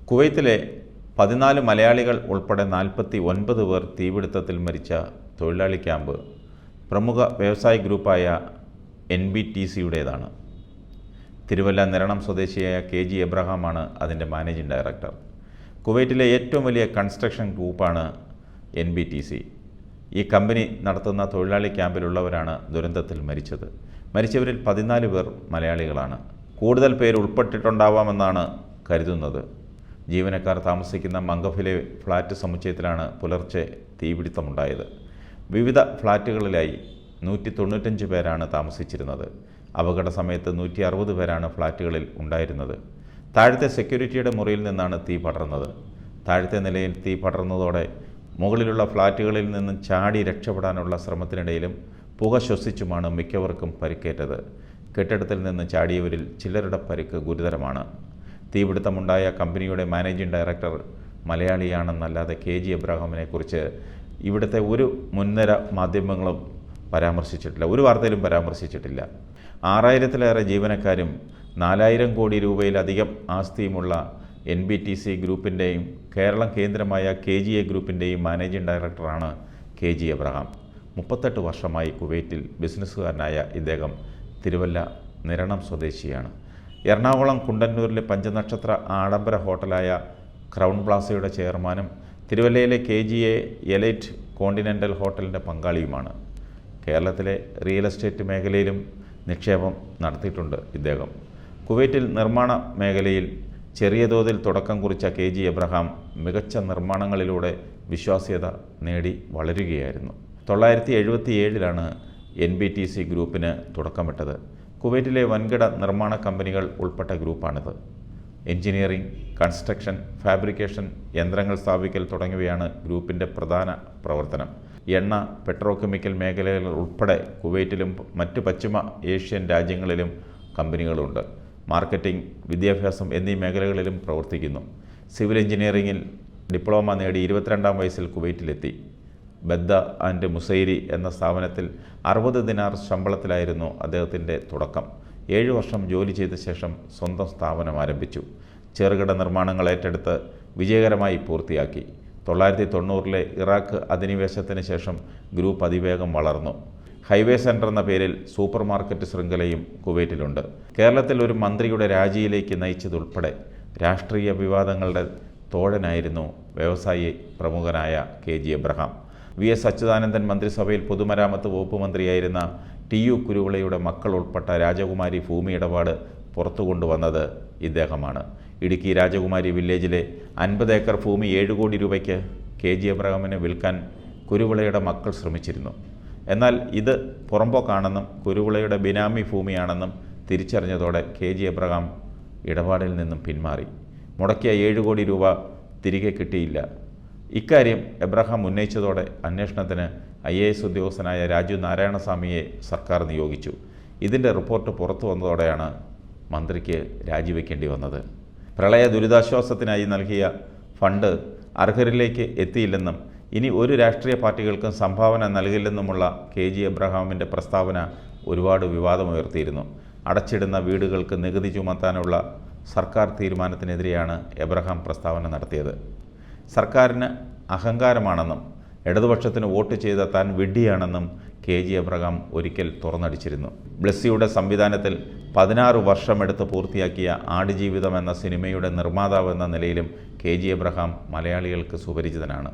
കുവൈത്തിലെ 14 മലയാളികൾ ഉൾപ്പെടെ 49 പേർ തീപിടുത്തത്തിൽ മരിച്ച തൊഴിലാളി ക്യാമ്പ് പ്രമുഖ വ്യവസായ ഗ്രൂപ്പായ NBTC-യുടേതാണ്. തിരുവല്ല നിരണം സ്വദേശിയായ KG എബ്രഹാമാണ് അതിൻ്റെ മാനേജിംഗ് ഡയറക്ടർ. കുവൈറ്റിലെ ഏറ്റവും വലിയ കൺസ്ട്രക്ഷൻ ഗ്രൂപ്പാണ് NBTC. ഈ കമ്പനി നടത്തുന്ന തൊഴിലാളി ക്യാമ്പിലുള്ളവരാണ് ദുരന്തത്തിൽ മരിച്ചത്. മരിച്ചവരിൽ 14 പേർ മലയാളികളാണ്. കൂടുതൽ പേര് ഉൾപ്പെട്ടിട്ടുണ്ടാവാമെന്നാണ് കരുതുന്നത്. ജീവനക്കാർ താമസിക്കുന്ന മംഗഫിലെ ഫ്ലാറ്റ് സമുച്ചയത്തിലാണ് പുലർച്ചെ തീപിടുത്തമുണ്ടായത്. വിവിധ ഫ്ലാറ്റുകളിലായി 195 പേരാണ് താമസിച്ചിരുന്നത്. അപകട സമയത്ത് 160 പേരാണ് ഫ്ലാറ്റുകളിൽ ഉണ്ടായിരുന്നത്. താഴത്തെ സെക്യൂരിറ്റിയുടെ മുറിയിൽ നിന്നാണ് തീ പടർന്നത്. താഴത്തെ നിലയിൽ തീ പടർന്നതോടെ മുകളിലുള്ള ഫ്ലാറ്റുകളിൽ നിന്നും ചാടി രക്ഷപ്പെടാനുള്ള ശ്രമത്തിനിടയിലും പുക ശ്വസിച്ചുമാണ് മിക്കവർക്കും പരിക്കേറ്റത്. കെട്ടിടത്തിൽ നിന്ന് ചാടിയവരിൽ ചിലരുടെ പരിക്ക് ഗുരുതരമാണ്. തീപിടുത്തമുണ്ടായ കമ്പനിയുടെ മാനേജിംഗ് ഡയറക്ടർ മലയാളിയാണെന്നല്ലാതെ KG എബ്രഹാമിനെക്കുറിച്ച് ഇവിടുത്തെ ഒരു മുൻനിര മാധ്യമങ്ങളും പരാമർശിച്ചിട്ടില്ല, ഒരു വാർത്തയിലും പരാമർശിച്ചിട്ടില്ല. 6000-ലേറെ ജീവനക്കാരും 4000 കോടി രൂപയിലധികം ആസ്തിയുമുള്ള NBTC ഗ്രൂപ്പിൻ്റെയും കേരളം കേന്ദ്രമായ KGA ഗ്രൂപ്പിൻ്റെയും മാനേജിംഗ് ഡയറക്ടറാണ് KG എബ്രഹാം. 38 വർഷമായി കുവൈറ്റിൽ ബിസിനസ്സുകാരനായ ഇദ്ദേഹം തിരുവല്ല നിരണം സ്വദേശിയാണ്. എറണാകുളം കുണ്ടന്നൂരിലെ പഞ്ചനക്ഷത്ര ആഡംബര ഹോട്ടലായ ക്രൗൺ പ്ലാസയുടെ ചെയർമാനും തിരുവല്ലയിലെ KGA എലൈറ്റ് കോണ്ടിനെൻ്റൽ ഹോട്ടലിൻ്റെ പങ്കാളിയുമാണ്. കേരളത്തിലെ റിയൽ എസ്റ്റേറ്റ് മേഖലയിലും നിക്ഷേപം നടത്തിയിട്ടുണ്ട് ഇദ്ദേഹം. കുവൈറ്റിൽ നിർമ്മാണ മേഖലയിൽ ചെറിയ തോതിൽ തുടക്കം കുറിച്ച KG എബ്രഹാം മികച്ച നിർമ്മാണങ്ങളിലൂടെ വിശ്വാസ്യത നേടി വളരുകയായിരുന്നു. 1977-ലാണ് NBTC ഗ്രൂപ്പിന് തുടക്കമിട്ടത്. കുവൈറ്റിലെ വൻകിട നിർമ്മാണ കമ്പനികൾ ഉൾപ്പെട്ട ഗ്രൂപ്പാണിത്. എഞ്ചിനീയറിംഗ്, കൺസ്ട്രക്ഷൻ, ഫാബ്രിക്കേഷൻ, യന്ത്രങ്ങൾ സ്ഥാപിക്കൽ തുടങ്ങിയവയാണ് ഗ്രൂപ്പിൻ്റെ പ്രധാന പ്രവർത്തനം. എണ്ണ, പെട്രോകെമിക്കൽ മേഖലകൾ ഉൾപ്പെടെ കുവൈറ്റിലും മറ്റ് പശ്ചിമ ഏഷ്യൻ രാജ്യങ്ങളിലും കമ്പനികളുണ്ട്. മാർക്കറ്റിംഗ്, വിദ്യാഭ്യാസം എന്നീ മേഖലകളിലും പ്രവർത്തിക്കുന്നു. സിവിൽ എഞ്ചിനീയറിംഗിൽ ഡിപ്ലോമ നേടി 22-ാം വയസ്സിൽ കുവൈറ്റിലെത്തി. ബദ്ദ ആൻഡ് മുസൈരി എന്ന സ്ഥാപനത്തിൽ 60 ദിനാർ ശമ്പളത്തിലായിരുന്നു അദ്ദേഹത്തിൻ്റെ തുടക്കം. 7 വർഷം ജോലി ചെയ്ത ശേഷം സ്വന്തം സ്ഥാപനം ആരംഭിച്ചു. ചെറുകിട നിർമ്മാണങ്ങൾ ഏറ്റെടുത്ത് വിജയകരമായി പൂർത്തിയാക്കി. 1990-ലെ ഇറാഖ് അധിനിവേശത്തിന് ശേഷം ഗ്രൂപ്പ് അതിവേഗം വളർന്നു. ഹൈവേ സെൻറ്റർ എന്ന പേരിൽ സൂപ്പർ മാർക്കറ്റ് ശൃംഖലയും കുവൈറ്റിലുണ്ട്. കേരളത്തിൽ ഒരു മന്ത്രിയുടെ രാജിയിലേക്ക് നയിച്ചതുൾപ്പെടെ രാഷ്ട്രീയ വിവാദങ്ങളുടെ തോഴനായിരുന്നു വ്യവസായി പ്രമുഖനായ KG എബ്രഹാം. VS അച്യുതാനന്ദൻ മന്ത്രിസഭയിൽ പൊതുമരാമത്ത് വകുപ്പ് മന്ത്രിയായിരുന്ന TU കുരുവിളയുടെ മക്കൾ ഉൾപ്പെട്ട രാജകുമാരി ഭൂമി ഇടപാട് പുറത്തു കൊണ്ടുവന്നത് ഇദ്ദേഹമാണ്. ഇടുക്കി രാജകുമാരി വില്ലേജിലെ 50 ഏക്കർ ഭൂമി 7 കോടി രൂപയ്ക്ക് KG എബ്രഹാമിന് വിൽക്കാൻ കുരുവിളയുടെ മക്കൾ ശ്രമിച്ചിരുന്നു. എന്നാൽ ഇത് പുറമ്പോക്കാണെന്നും കുരുവിളയുടെ ബിനാമി ഭൂമിയാണെന്നും തിരിച്ചറിഞ്ഞതോടെ KG എബ്രഹാം ഇടപാടിൽ നിന്നും പിന്മാറി. മുടക്കിയ 7 കോടി രൂപ തിരികെ കിട്ടിയില്ല. ഇക്കാര്യം എബ്രഹാം ഉന്നയിച്ചതോടെ അന്വേഷണത്തിന് IAS ഉദ്യോഗസ്ഥനായ രാജു നാരായണസ്വാമിയെ സർക്കാർ നിയോഗിച്ചു. ഇതിൻ്റെ റിപ്പോർട്ട് പുറത്തു വന്നതോടെയാണ് മന്ത്രിക്ക് രാജിവെക്കേണ്ടി വന്നത്. പ്രളയ ദുരിതാശ്വാസത്തിനായി നൽകിയ ഫണ്ട് അർഹരിലേക്ക് എത്തിയില്ലെന്നും ഇനി ഒരു രാഷ്ട്രീയ പാർട്ടികൾക്കും സംഭാവന നൽകില്ലെന്നുമുള്ള KG എബ്രഹാമിൻ്റെ പ്രസ്താവന ഒരുപാട് വിവാദമുയർത്തിയിരുന്നു. അടച്ചിടുന്ന വീടുകൾക്ക് നികുതി ചുമത്താനുള്ള സർക്കാർ തീരുമാനത്തിനെതിരെയാണ് എബ്രഹാം പ്രസ്താവന നടത്തിയത്. സർക്കാരിന് അഹങ്കാരമാണെന്നും ഇടതുപക്ഷത്തിന് വോട്ട് ചെയ്ത താൻ വിഡ്ഢിയാണെന്നും KG എബ്രഹാം ഒരിക്കൽ തുറന്നടിച്ചിരുന്നു. ബ്ലെസ്സിയുടെ സംവിധാനത്തിൽ 16 വർഷമെടുത്ത് പൂർത്തിയാക്കിയ ആടുജീവിതം എന്ന സിനിമയുടെ നിർമ്മാതാവ് എന്ന നിലയിലും KG എബ്രഹാം മലയാളികൾക്ക് സുപരിചിതനാണ്.